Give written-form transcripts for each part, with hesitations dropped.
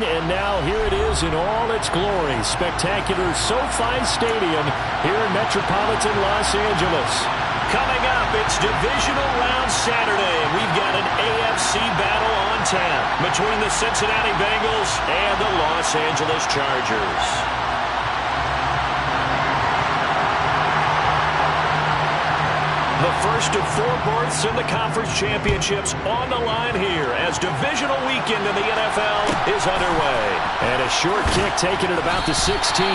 And now here it is in all its glory. Spectacular SoFi Stadium here in metropolitan Los Angeles. Coming up, it's Divisional Round Saturday. We've got an AFC battle on tap between the Cincinnati Bengals and the Los Angeles Chargers. The first of 4 berths in the conference championships on the line here as divisional weekend in the NFL is underway. And a short kick taken at about the 16.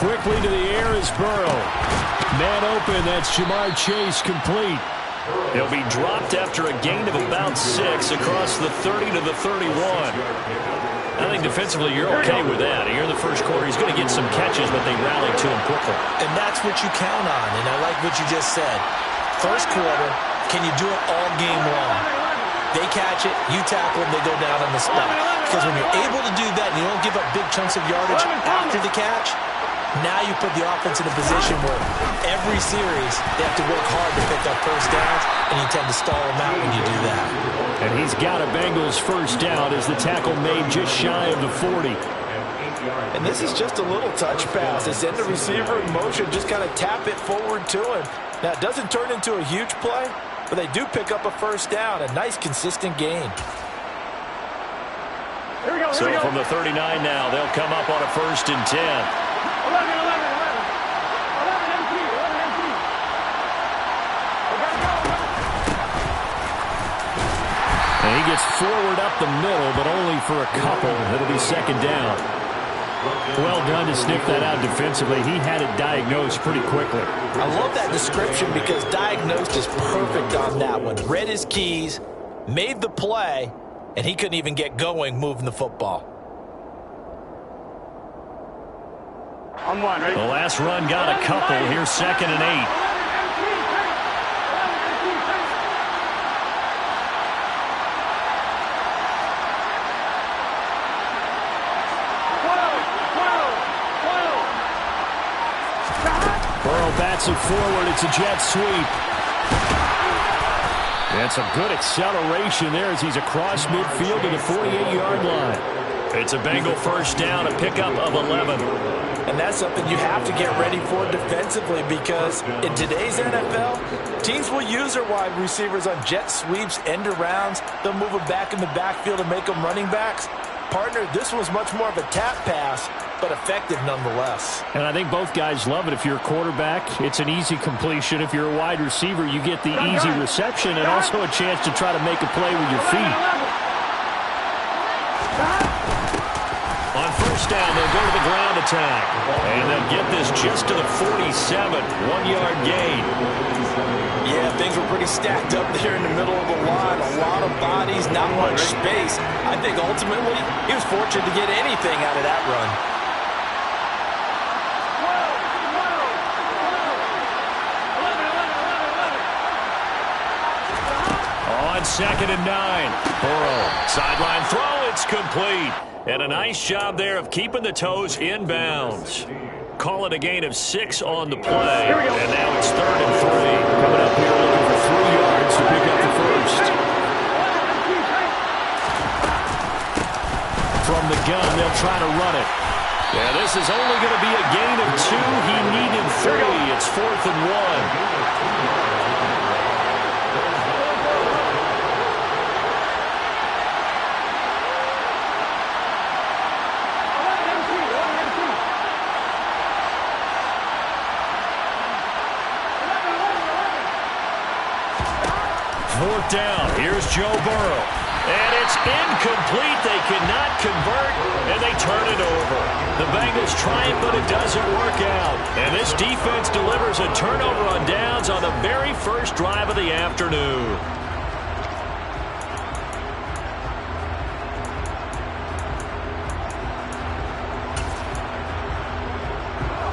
Quickly to the air is Burrow. Man open, that's Jamar Chase complete. He'll be dropped after a gain of about 6 across the 30 to the 31. I think defensively you're okay with that. Here in the first quarter, he's going to get some catches, but they rally to him quickly. And that's what you count on, and I like what you just said. First quarter, can you do it all game long? They catch it, you tackle them, they go down on the spot. Because when you're able to do that and you don't give up big chunks of yardage after the catch, now you put the offense in a position where every series they have to work hard to pick up first downs, and you tend to stall them out when you do that. And he's got a Bengals first down as the tackle made just shy of the 40. And this is just a little touch pass. They send the receiver in motion, just kind of tap it forward to him. Now, it doesn't turn into a huge play, but they do pick up a first down, a nice, consistent gain. So from the 39 now, they'll come up on a 1st and 10. And he gets forward up the middle, but only for a couple. It'll be 2nd down. Well done to sniff that out defensively. He had it diagnosed pretty quickly. I love that description because diagnosed is perfect on that one. Read his keys, made the play, and he couldn't even get going moving the football. The last run got a couple. Here's 2nd and 8. Burrow bats it forward. It's a jet sweep. And some good acceleration there as he's across midfield to the 48-yard line. It's a Bengal first down, a pickup of 11. And that's something you have to get ready for defensively because in today's NFL, teams will use their wide receivers on jet sweeps, end arounds. They'll move them back in the backfield and make them running backs. Partner, this was much more of a tap pass, but effective nonetheless. And I think both guys love it. If you're a quarterback, it's an easy completion. If you're a wide receiver, you get the easy reception and also a chance to try to make a play with your feet. On first down, they'll go to the ground attack. And they'll get this just to the 47, 1-yard gain. Yeah, things were pretty stacked up there in the middle of the line. A lot of bodies, not much space. I think ultimately he was fortunate to get anything out of that run. On 2nd and 9, Burrow, sideline throw, it's complete. And a nice job there of keeping the toes in bounds. Call it a gain of 6 on the play. And now it's 3rd and 3. Coming up here looking for 3 yards to pick up the first. From the gun, they'll try to run it. Yeah, this is only going to be a gain of 2. He needed 3. It's 4th and 1. Fourth down. Here's Joe Burrow. And it's incomplete. They cannot convert, and they turn it over. The Bengals try it, but it doesn't work out. And this defense delivers a turnover on downs on the very first drive of the afternoon.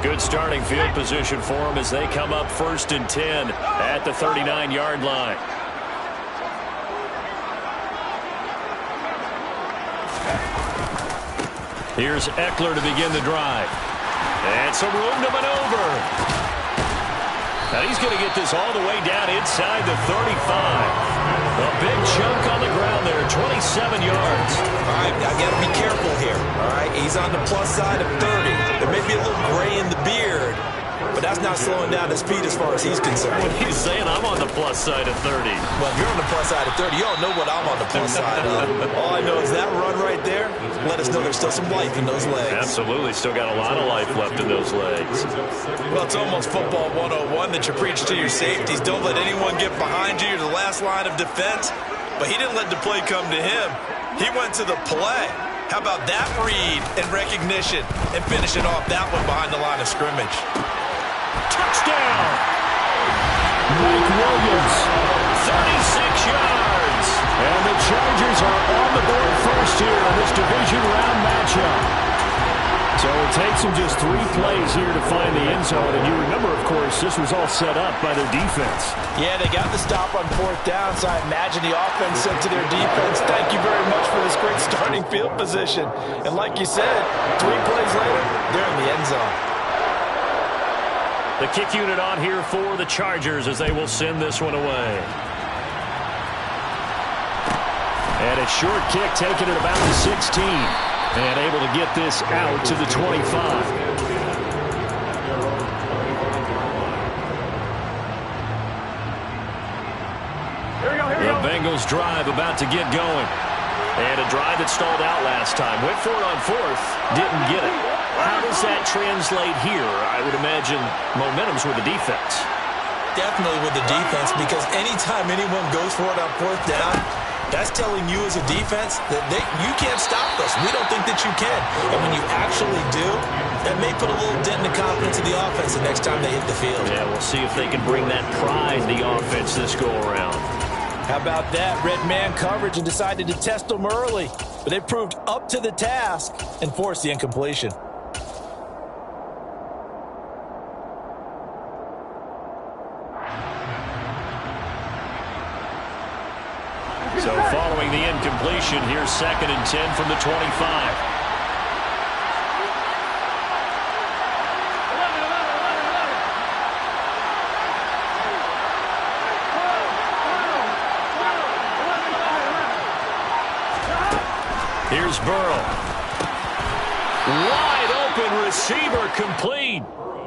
Good starting field position for them as they come up 1st and 10 at the 39-yard line. Here's Eckler to begin the drive. And some room to maneuver. Now he's going to get this all the way down inside the 35. A big chunk on the ground there, 27 yards. All right, I got to be careful here. All right, he's on the plus side of 30. There may be a little gray in the beard, but that's not slowing down his speed as far as he's concerned. When he's saying I'm on the plus side of 30. Well, if you're on the plus side of 30, you don't know what I'm on the plus side of. All I know is that run right there let us know there's still some life in those legs. Absolutely, still got a lot of life left in those legs. Well, it's almost football 101 that you preach to your safeties. Don't let anyone get behind you. You're the last line of defense. But he didn't let the play come to him. He went to the play. How about that read and recognition and finishing off that one behind the line of scrimmage? Touchdown! Mike Williams, 36 yards. And the Chargers are on the board first here in this division round matchup. So it takes them just 3 plays here to find the end zone. And you remember, of course, this was all set up by their defense. Yeah, they got the stop on 4th down, so I imagine the offense said to their defense, thank you very much for this great starting field position. And like you said, 3 plays later, they're in the end zone. The kick unit on here for the Chargers as they will send this one away. And a short kick taken at about the 16. And able to get this out to the 25. The Bengals drive about to get going. And a drive that stalled out last time. Went for it on 4th. Didn't get it. How does that translate here? I would imagine momentum's with the defense. Definitely with the defense, because anytime anyone goes for it on 4th down, that's telling you as a defense that you can't stop us. We don't think that you can. And when you actually do, that may put a little dent in the confidence of the offense the next time they hit the field. Yeah, we'll see if they can bring that pride to the offense this go-around. How about that? Red man coverage and decided to test them early. But they proved up to the task and forced the incompletion. So following the incompletion, here's 2nd and 10 from the 25. Here's Burrow. Wide open receiver complete.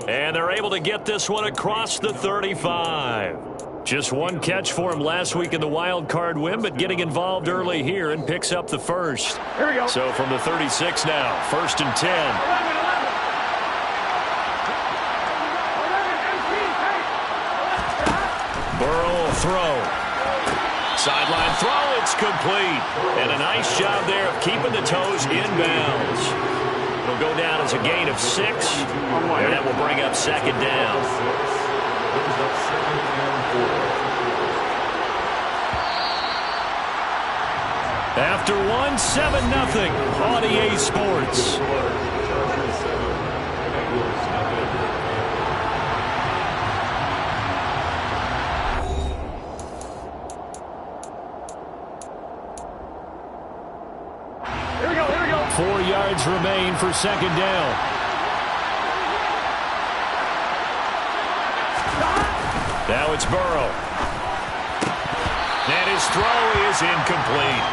And they're able to get this one across the 35. Just one catch for him last week in the wild card win, but getting involved early here and picks up the first. Here we go. So from the 36 now, 1st and 10. Burrow will throw. Sideline throw, it's complete. And a nice job there of keeping the toes inbounds. It'll go down as a gain of 6, and that will bring up 2nd down. After 1, 7-0 on EA Sports. Here we go. 4 yards remain for 2nd down. Now it's Burrow. And his throw is incomplete.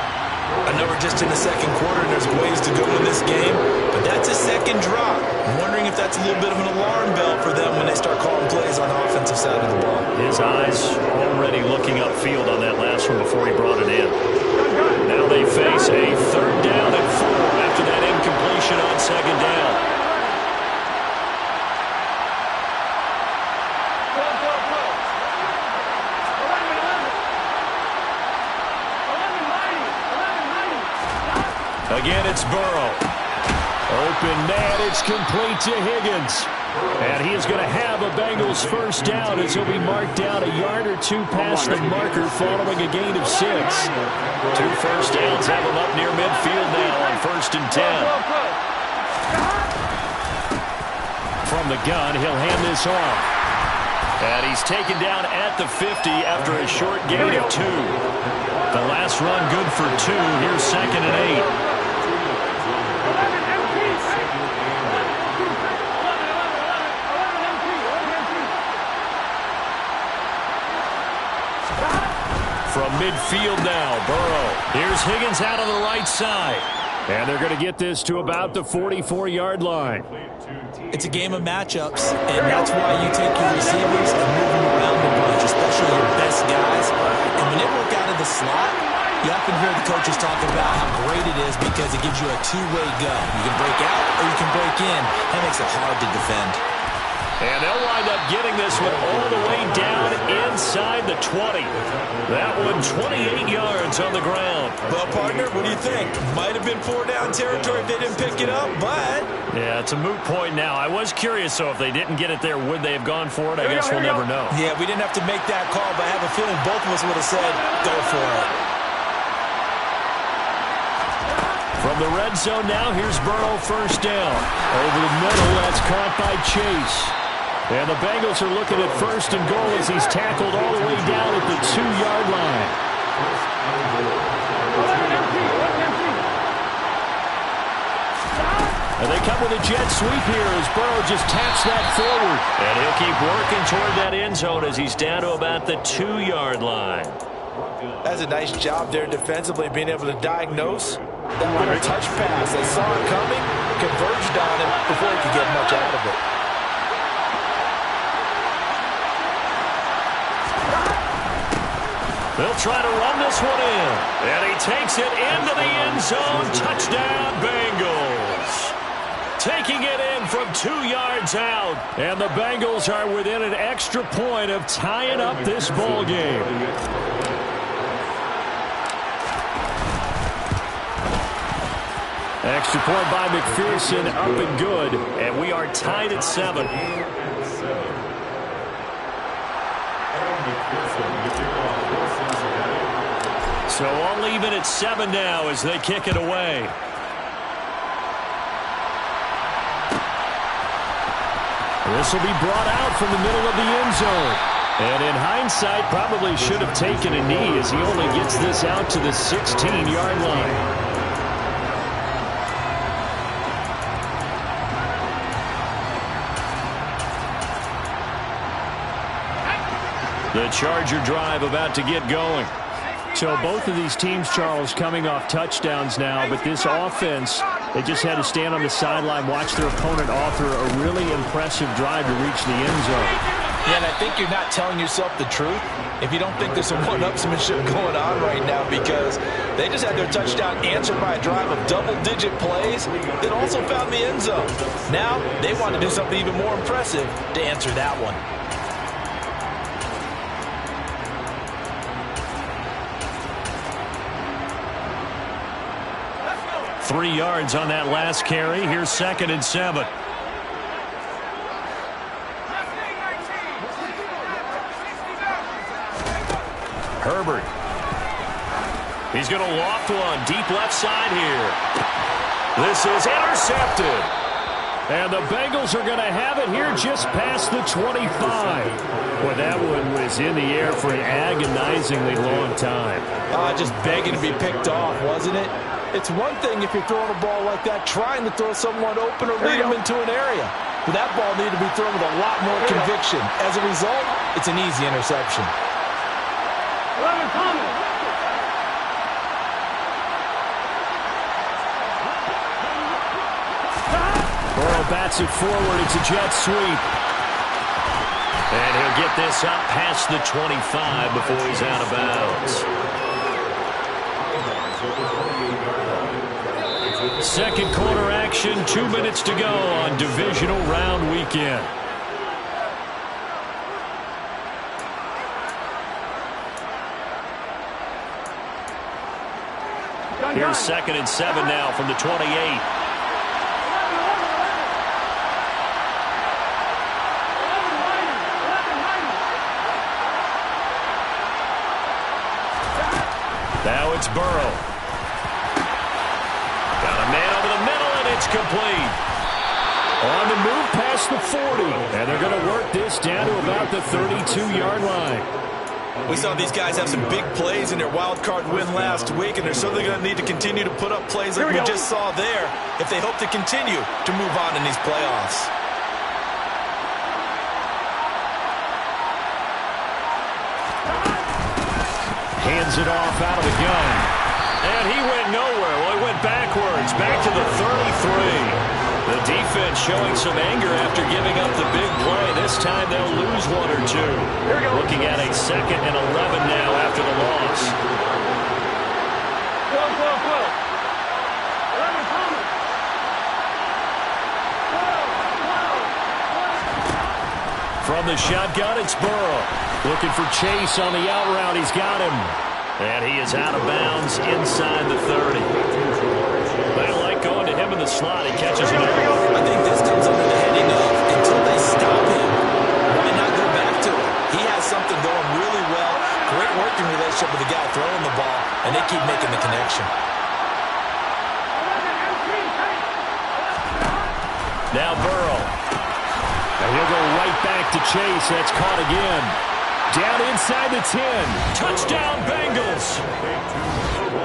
I know we're just in the 2nd quarter and there's ways to go in this game, but that's a 2nd drop. I'm wondering if that's a little bit of an alarm bell for them when they start calling plays on the offensive side of the ball. His eyes already looking upfield on that last one before he brought it in. Now they face a 3rd down and 4 after that incompletion on 2nd down. Again, it's Burrow. Open man, it's complete to Higgins. And he is going to have a Bengals first down as he'll be marked down a yard or two past the marker following a gain of 6. 2 first downs have him up near midfield now on 1st and 10. From the gun, he'll hand this off. And he's taken down at the 50 after a short gain of 2. The last run good for 2. Here's 2nd and 8. From midfield now, Burrow. Here's Higgins out on the right side. And they're going to get this to about the 44-yard line. It's a game of matchups, and that's why you take your receivers and move them around the bunch, especially your best guys. And when they work out of the slot, you often hear the coaches talk about how great it is because it gives you a two-way go. You can break out or you can break in. That makes it hard to defend. And they'll wind up getting this one all the way down inside the 20. That one 28 yards on the ground. Well, partner, what do you think? Might have been 4-down territory if they didn't pick it up, but... Yeah, it's a moot point now. I was curious, so if they didn't get it there, would they have gone for it? I guess we'll never know. Yeah, we didn't have to make that call, but I have a feeling both of us would have said, go for it. From the red zone now, here's Burrow first down. Over the middle, that's caught by Chase. And the Bengals are looking at 1st and goal as he's tackled all the way down at the 2-yard line. And they come with a jet sweep here as Burrow just taps that forward. And he'll keep working toward that end zone as he's down to about the 2-yard line. That's a nice job there defensively, being able to diagnose that little touch pass. They saw it coming, converged on him before he could get much out of it. They'll try to run this one in. And he takes it into the end zone. Touchdown, Bengals. Taking it in from 2 yards out. And the Bengals are within an extra point of tying up this ball game. Extra point by McPherson, up and good. And we are tied at 7. So all even at 7 now as they kick it away. This will be brought out from the middle of the end zone. And in hindsight, probably should have taken a knee as he only gets this out to the 16-yard line. The Charger drive about to get going. So both of these teams, Charles, coming off touchdowns now, but this offense, they just had to stand on the sideline, watch their opponent author a really impressive drive to reach the end zone. Yeah, and I think you're not telling yourself the truth if you don't think there's some one-upsmanship going on right now, because they just had their touchdown answered by a drive of double-digit plays that also found the end zone. Now they want to do something even more impressive to answer that one. 3 yards on that last carry. Here's 2nd and 7. Herbert. He's going to loft one deep left side here. This is intercepted. And the Bengals are going to have it here just past the 25. Boy, that one was in the air for an agonizingly long time. Just begging to be picked off, wasn't it? It's one thing if you're throwing a ball like that, trying to throw someone open or lead them into an area. But that ball needed to be thrown with a lot more conviction. As a result, it's an easy interception. Burrow bats it forward. It's a jet sweep. And he'll get this up past the 25 before he's out of bounds. Second quarter action, 2 minutes to go on divisional round weekend. Here's 2nd and 7 now from the 28. Now it's Burrow. Got a man over the middle, and it's complete. On the move past the 40. And they're going to work this down to about the 32-yard line. We saw these guys have some big plays in their wild card win last week, and they're certainly going to need to continue to put up plays like we just saw there if they hope to continue to move on in these playoffs. Hands it off out of the gun. And he went nowhere. Well, he went backwards, back to the 33. The defense showing some anger after giving up the big play. This time they'll lose 1 or 2. Looking at a 2nd and 11 now after the loss. From the shotgun, it's Burrow. Looking for Chase on the out route. He's got him. And he is out of bounds inside the 30. They like going to him in the slot. He catches it. I think this comes under the heading of until they stop him, why not go back to him? He has something going really well. Great working relationship with the guy throwing the ball, and they keep making the connection. Now Burrow. And he'll go right back to Chase. That's caught again. Down inside the 10. Touchdown, Bengals.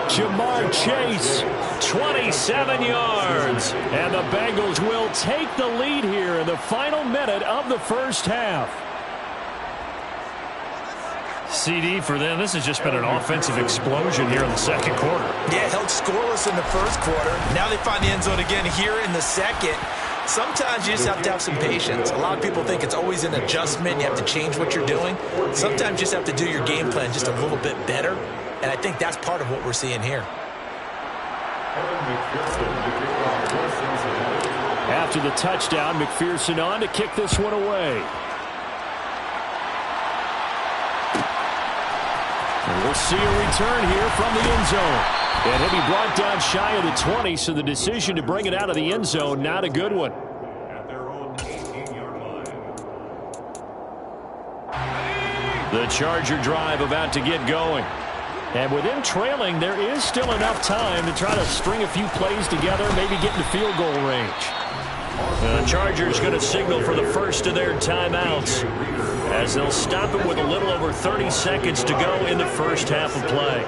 Jamar Chase, 27 yards. And the Bengals will take the lead here in the final minute of the first half. CD for them, this has just been an offensive explosion here in the second quarter. Yeah, held scoreless in the first quarter. Now they find the end zone again here in the second. Sometimes you just have to have some patience. A lot of people think it's always an adjustment. You have to change what you're doing. Sometimes you just have to do your game plan just a little bit better. And I think that's part of what we're seeing here. After the touchdown, McPherson on to kick this one away. And we'll see a return here from the end zone. And he'll be brought down shy of the 20, so the decision to bring it out of the end zone, not a good one. The Charger drive about to get going. And with them trailing, there is still enough time to try to string a few plays together, maybe get into field goal range. The Chargers going to signal for the first of their timeouts as they'll stop it with a little over 30 seconds to go in the first half of play.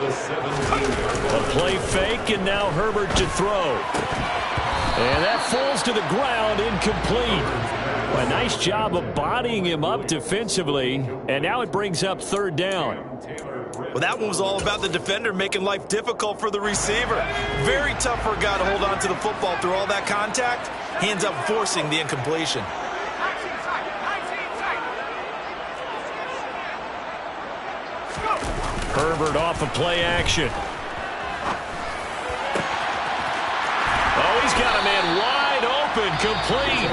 A play fake, and now Herbert to throw. And that falls to the ground, incomplete. A nice job of bodying him up defensively, and now it brings up 3rd down. Well, that one was all about the defender making life difficult for the receiver. Very tough for a guy to hold on to the football through all that contact. He ends up forcing the incompletion. Herbert off of play action. Oh, he's got a man wide open, complete.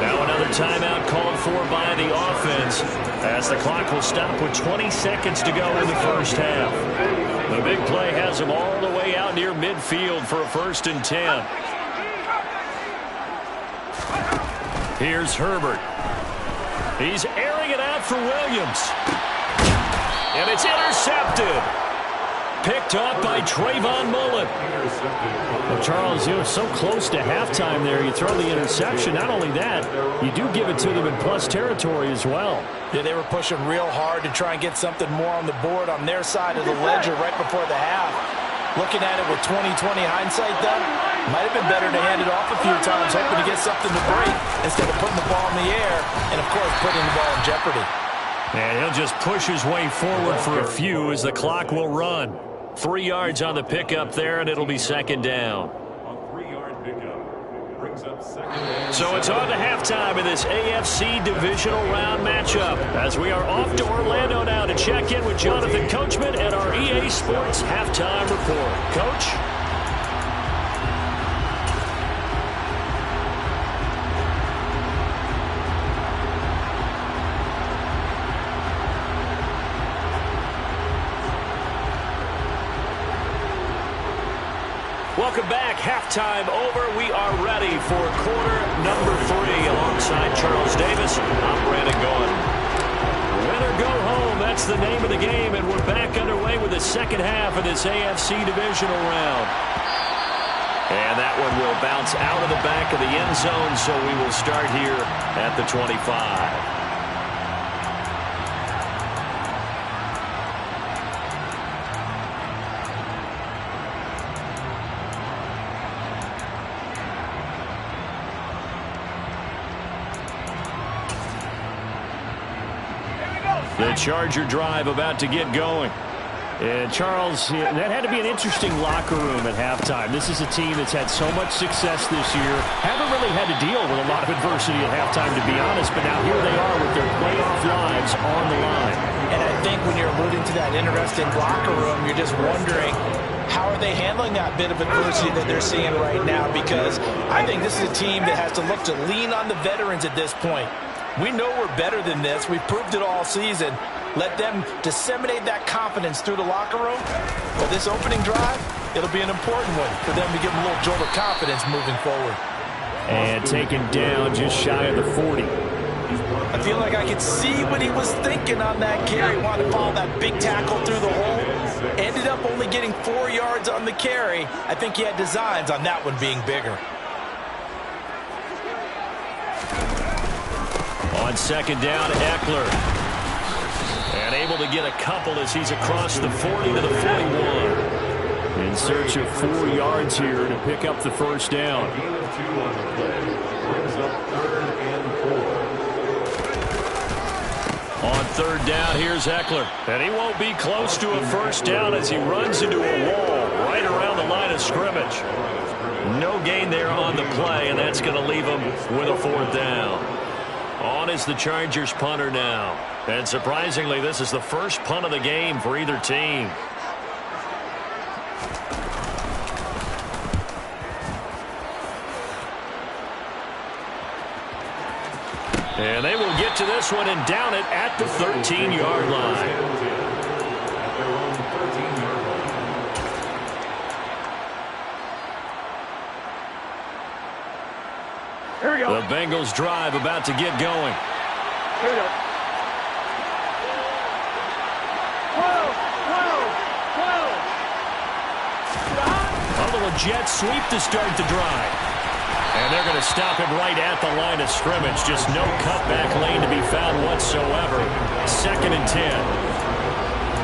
Now another timeout called for by the offense as the clock will stop with 20 seconds to go in the first half. The big play has him all the way out near midfield for a 1st and 10. Here's Herbert. He's airing it out for Williams. And it's intercepted. Picked off by Trayvon Mullen. Well, Charles, you were so close to halftime there. You throw the interception. Not only that, you do give it to them in plus territory as well. Yeah, they were pushing real hard to try and get something more on the board on their side of the ledger right before the half. Looking at it with 20/20 hindsight, though, might have been better to hand it off a few times, hoping to get something to break instead of putting the ball in the air and, of course, putting the ball in jeopardy. And he'll just push his way forward for a few as the clock will run. 3 yards on the pickup there, and it'll be 2nd down. So it's on to halftime in this AFC divisional round matchup as we are off to Orlando now to check in with Jonathan Coachman and our EA Sports halftime report. Coach? Welcome back. Halftime over. We are ready for quarter number 3 alongside Charles Davis. I'm Brandon Gaudin. Win or go home, that's the name of the game, and we're back underway with the second half of this AFC divisional round. And that one will bounce out of the back of the end zone, so we will start here at the 25. The Charger drive about to get going. And Charles, that had to be an interesting locker room at halftime. This is a team that's had so much success this year. Haven't really had to deal with a lot of adversity at halftime, to be honest. But now here they are with their playoff lives on the line. And I think when you're alluding to that interesting locker room, you're just wondering, how are they handling that bit of adversity that they're seeing right now? Because I think this is a team that has to look to lean on the veterans at this point. We know we're better than this. We've proved it all season. Let them disseminate that confidence through the locker room. For this opening drive, it'll be an important one for them to give them a little jolt of confidence moving forward. And taken down just shy of the 40. I feel like I could see what he was thinking on that carry. Wanted to follow that big tackle through the hole. Ended up only getting 4 yards on the carry. I think he had designs on that one being bigger. On second down, Eckler. And able to get a couple as he's across the 40 to the 41. In search of 4 yards here to pick up the first down. On third down, here's Eckler. And he won't be close to a first down as he runs into a wall right around the line of scrimmage. No gain there on the play, and that's going to leave him with a 4th down. On is the Chargers punter now. And surprisingly, this is the first punt of the game for either team. And they will get to this one and down it at the 13-yard line. Here we go. The Bengals drive about to get going. Here we go. A little jet sweep to start the drive. And they're going to stop him right at the line of scrimmage. Just no cutback lane to be found whatsoever. 2nd and 10.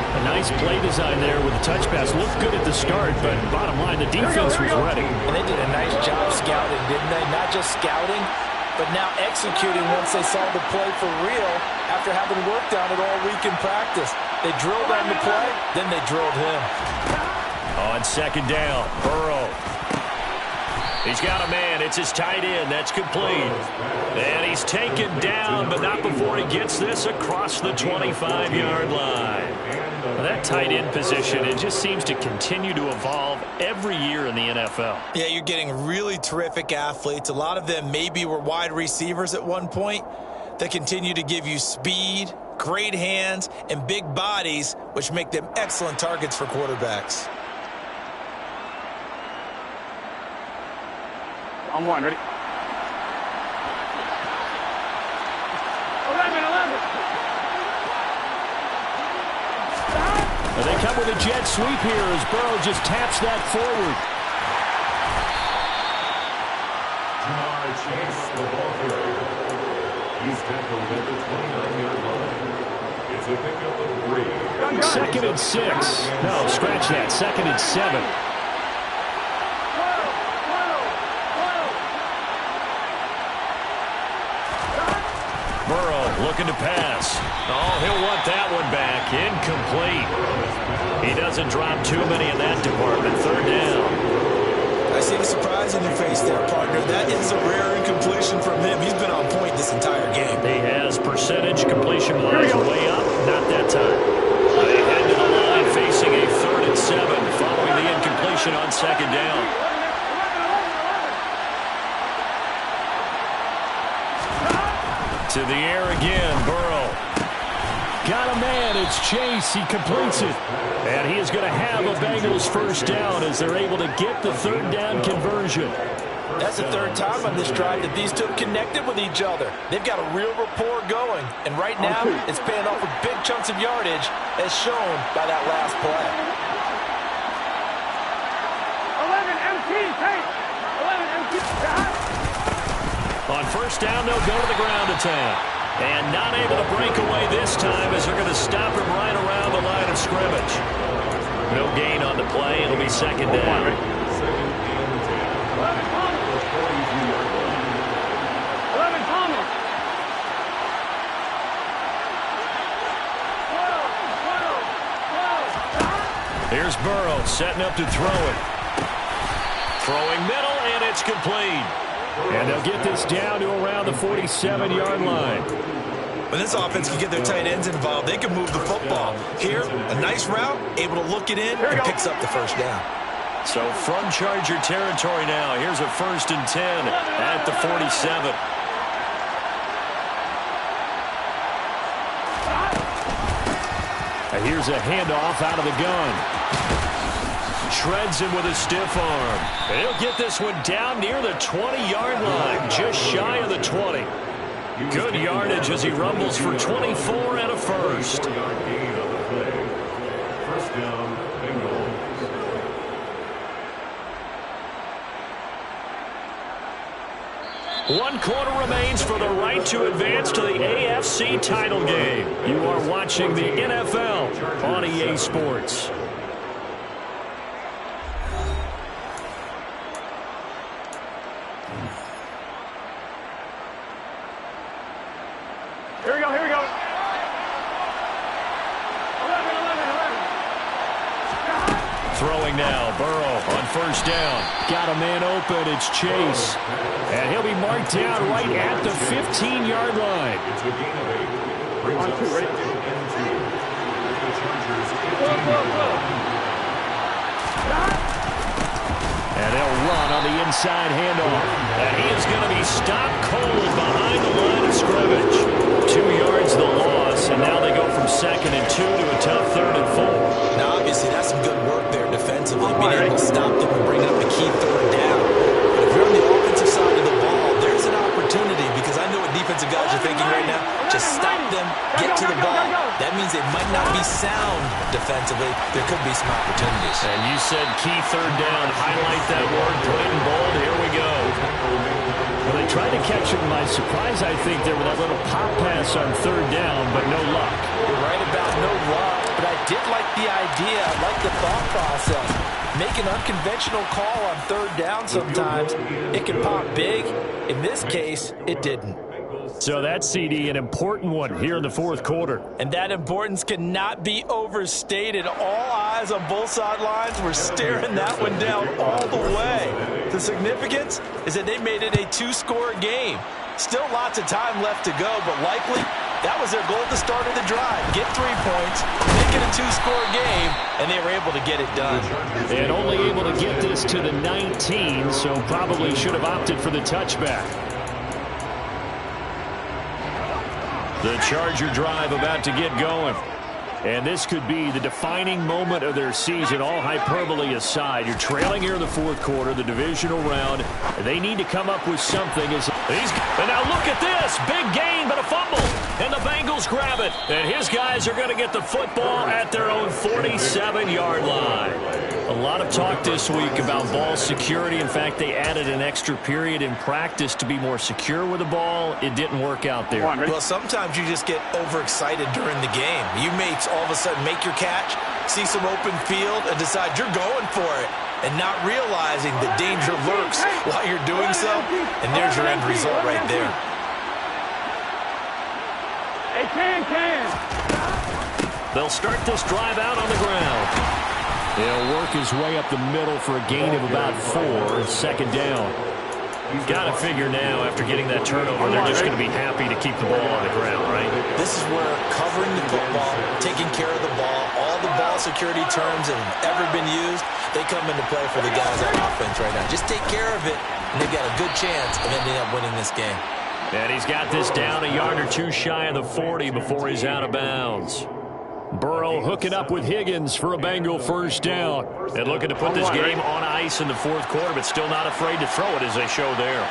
A nice play design there with the touch pass. Looked good at the start, but bottom line, the defense was ready. And they did a nice job scouting, didn't they? Not just scouting, but now executing once they saw the play for real after having worked on it all week in practice. They drilled on the play, then they drilled him. On second down, Burrow. He's got a man. It's his tight end. That's complete. And he's taken down, but not before he gets this across the 25-yard line. Well, that tight end position, it just seems to continue to evolve every year in the NFL. Yeah, you're getting really terrific athletes. A lot of them maybe were wide receivers at one point that continue to give you speed, great hands, and big bodies, which make them excellent targets for quarterbacks. On one, ready? 11. And they come with a jet sweep here as Burrow just taps that forward. Chase the ball carrier. He's tackled at the 29-yard line. It's a pickup of 3. 2nd and 6. No, scratch that. 2nd and 7. Burrow looking to pass. Oh, he'll want that one back. Incomplete. He doesn't drop too many in that department. 3rd down. I see the surprise in your face there, partner. That is a rare incompletion from him. He's been on point this entire game. He has percentage completion-wise way up. Not that time. They head to the line facing a 3rd and 7 following the incompletion on 2nd down. To the air again, Burrow. Got a man. It's Chase. He completes it. And he is going to have a Bengals first down as they're able to get the third down conversion. That's the third time on this drive that these two have connected with each other. They've got a real rapport going. And right now, it's paying off with big chunks of yardage, as shown by that last play. 11 MT, take. 11 MT. On first down, they'll go to the ground attack. And not able to break away this time as they're going to stop him right around the line of scrimmage. No gain on the play. It'll be second down. Here's Burrow setting up to throw it. Throwing middle, and it's complete. And they'll get this down to around the 47-yard line. When this offense can get their tight ends involved, they can move the football. Here, a nice route, able to look it in, and picks up the first down. So from Charger territory now, here's a 1st and 10 at the 47. And here's a handoff out of the gun. Shreds him with a stiff arm. And he'll get this one down near the 20-yard line, just shy of the 20. Good yardage as he rumbles for 24 and a first. First down, Bengals. One quarter remains for the right to advance to the AFC title game. You are watching the NFL on EA Sports. Here we go, here we go. 11, 11, 11. Throwing now, Burrow on first down. Got a man open, it's Chase. And he'll be marked down right at the 15-yard line. It's a gain of 8. Brings up 2nd and 2. The Chargers 15-yard. And they'll run on the inside handoff. And he is going to be stopped cold behind the line of scrimmage. 2 yards the loss, and now they go from 2nd and 2 to a tough 3rd and 4. Now, obviously, that's some good work there defensively, being able to stop them and bring up a key 3rd down. But if you're on the offensive side of the ball, there's an opportunity, because I know what defensive guys are thinking right now. Just stop them, get to the ball. That means they might not be sound defensively. There could be some opportunities. And you said key 3rd down. Highlight that word, put it in bold. Here we go. Well, they tried to catch him by surprise, I think, there with that little pop pass on 3rd down, but no luck. You're right about no luck, but I did like the idea. I like the thought process. Make an unconventional call on 3rd down sometimes. It can pop big. In this case, it didn't. So that's, CD, an important one here in the 4th quarter. And that importance cannot be overstated. All eyes on both sidelines were staring that one down all the way. The significance is that they made it a 2-score game. Still lots of time left to go, but likely that was their goal at the start of the drive. Get 3 points, make it a 2-score game, and they were able to get it done. And only able to get this to the 19, so probably should have opted for the touchback. The Charger drive about to get going. And this could be the defining moment of their season, all hyperbole aside. You're trailing here in the 4th quarter, the divisional round. They need to come up with something. And now look at this. Big gain, but a fumble. And the Bengals grab it. And his guys are going to get the football at their own 47-yard line. A lot of talk this week about ball security. In fact, they added an extra period in practice to be more secure with the ball. It didn't work out there. Well, sometimes you just get overexcited during the game. You may all of a sudden make your catch, see some open field, and decide you're going for it, and not realizing the danger lurks while you're doing so, and there's your end result right there. Hey, can. They'll start this drive out on the ground. He'll work his way up the middle for a gain of about 4, 2nd down. You've got to figure now, after getting that turnover, they're just going to be happy to keep the ball on the ground, right? This is where covering the football, taking care of the ball, all the ball security terms that have ever been used, they come into play for the guys on offense right now. Just take care of it, and they've got a good chance of ending up winning this game. And he's got this down a yard or two shy of the 40 before he's out of bounds. Burrow hooking up with Higgins for a Bengal first down. And looking to put this game on ice in the fourth quarter, but still not afraid to throw it as they show there.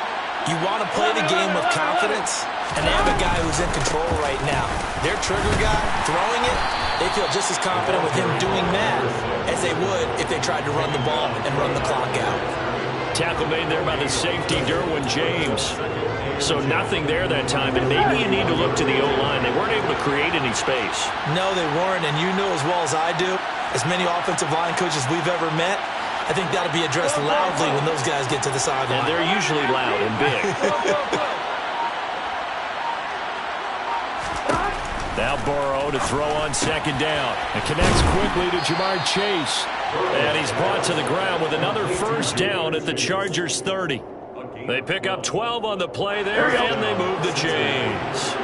You want to play the game with confidence, and they have a guy who's in control right now. Their trigger guy, throwing it, they feel just as confident with him doing that as they would if they tried to run the ball and run the clock out. Tackle made there by the safety, Derwin James. So nothing there that time, but maybe you need to look to the O-line. They weren't able to create any space. No, they weren't, and you know as well as I do, as many offensive line coaches we've ever met, I think that'll be addressed loudly when those guys get to the sideline. And they're usually loud and big. Now Burrow to throw on second down. And connects quickly to Jamar Chase. And he's brought to the ground with another first down at the Chargers 30. They pick up 12 on the play there, and they move the chains.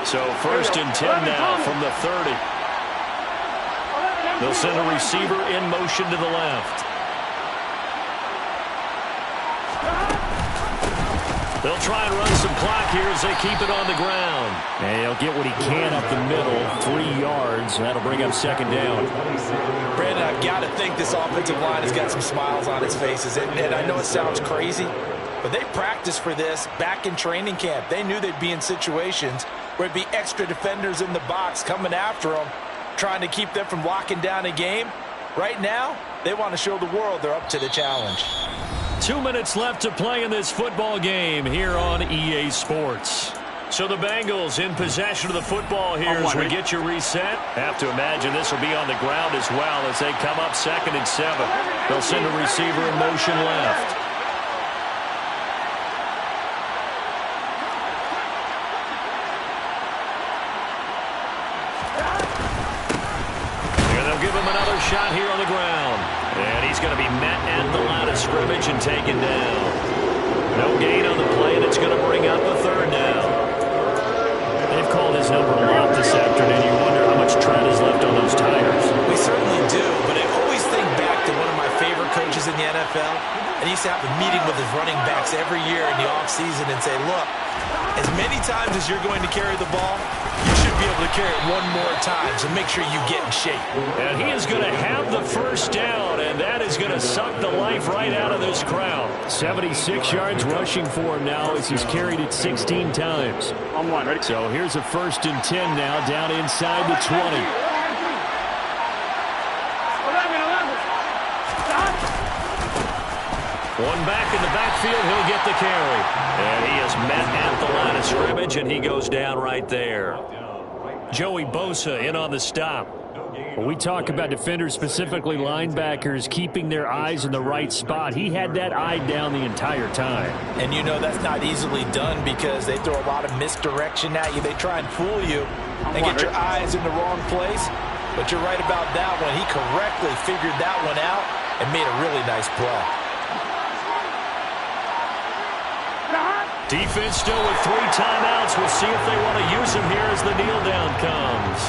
So first and 10 now from the 30. They'll send a receiver in motion to the left. They'll try and run some clock here as they keep it on the ground. And he'll get what he can up the middle, 3 yards. That'll bring up second down. Brandon, I've got to think this offensive line has got some smiles on its faces. And I know it sounds crazy, but they practiced for this back in training camp. They knew they'd be in situations where it'd be extra defenders in the box coming after them, trying to keep them from locking down a game. Right now, they want to show the world they're up to the challenge. 2 minutes left to play in this football game here on EA Sports. So the Bengals in possession of the football here as we get you reset. Have to imagine this will be on the ground as well as they come up 2nd and 7. They'll send a receiver in motion left. And they'll give him another shot here on the ground. And he's going to be met at the line of scrimmage and taken down. No gain on the play, and it's going to bring up a third down. They've called his number a lot this afternoon. You wonder how much tread is left on those tires. We certainly do, but I always think back to one of my favorite coaches in the NFL. And he used to have a meeting with his running backs every year in the offseason and say, look, as many times as you're going to carry the ball, you should be able to carry it one more time, so make sure you get in shape. And he is going to have the first down, and that is going to suck the life right out of this crowd. 76 yards rushing for him now as he's carried it 16 times. On one, ready? So here's a 1st and 10 now, down inside the 20. 11, 11. Stop. One back in the backfield, he'll get the carry. And he is met at the line of scrimmage, and he goes down right there. Joey Bosa in on the stop. When we talk about defenders, specifically linebackers, keeping their eyes in the right spot, he had that eye down the entire time. And you know that's not easily done because they throw a lot of misdirection at you. They try and fool you and get your eyes in the wrong place. But you're right about that one. He correctly figured that one out and made a really nice play. Defense still with 3 timeouts. We'll see if they want to use them here as the kneel down comes.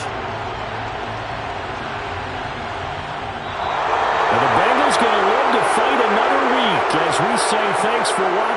And the Bengals going to live to fight another week as we say thanks for watching.